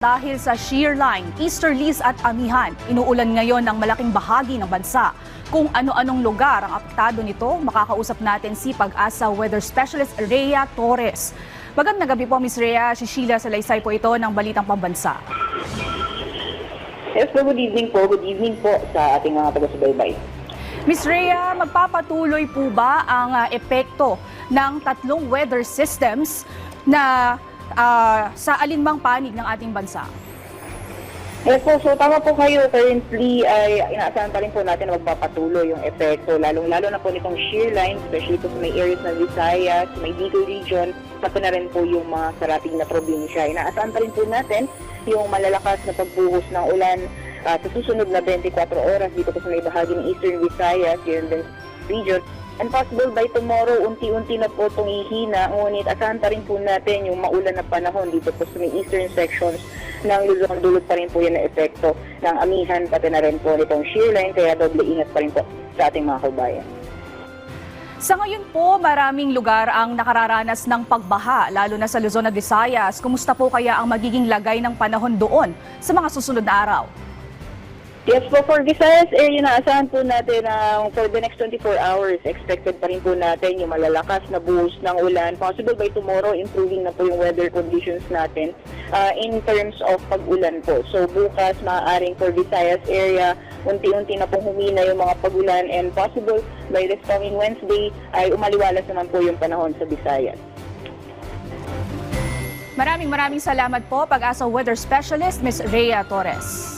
Dahil sa shear line, easterlies at amihan, inuulan ngayon ng malaking bahagi ng bansa. Kung ano-anong lugar ang apektado nito, makakausap natin si Pag-asa Weather Specialist Rhea Torres. Magandang gabi po, Ms. Rhea. Si Sheila Salaysay po ito ng Balitang Pambansa. Yes po, good evening po. Good evening po sa ating mga taga-subaybay. Ms. Rhea, magpapatuloy po ba ang epekto ng tatlong weather systems na sa alinmang panig ng ating bansa? Yes po, so tama po kayo. Currently ay inaasahan pa rin po natin na magpapatuloy yung epekto, lalong-lalo na po nitong shear line, especially po sa may areas ng Visayas, may Bicol region, pati na rin po yung mga karating na probinsya. Inaasahan pa rin po natin yung malalakas na pagbuhos ng ulan sa susunod na 24 oras dito po sa may bahagi ng Eastern Visayas, yun din region. And possible by tomorrow, unti-unti na po itong ihina, ngunit asahan pa rin po natin yung maulan na panahon dito po sa may eastern sections ng Luzon. Dulot pa rin po yan na epekto ng amihan, pati na rin po nitong shear line, kaya doble ingat pa rin po sa ating mga kabayan. Sa ngayon po, maraming lugar ang nakararanas ng pagbaha, lalo na sa Luzon at Visayas. Kumusta po kaya ang magiging lagay ng panahon doon sa mga susunod na araw? Yes po, for Visayas area, naasahan po natin for the next 24 hours, expected pa rin po natin yung malalakas na buhos ng ulan. Possible by tomorrow, improving na po yung weather conditions natin in terms of pag-ulan po. So bukas, maaaring for Visayas area, unti-unti na pong humina yung mga pag-ulan, and possible by this coming Wednesday ay umaliwalas naman po yung panahon sa Visayas. Maraming salamat po, Pag-asa Weather Specialist, Ms. Rhea Torres.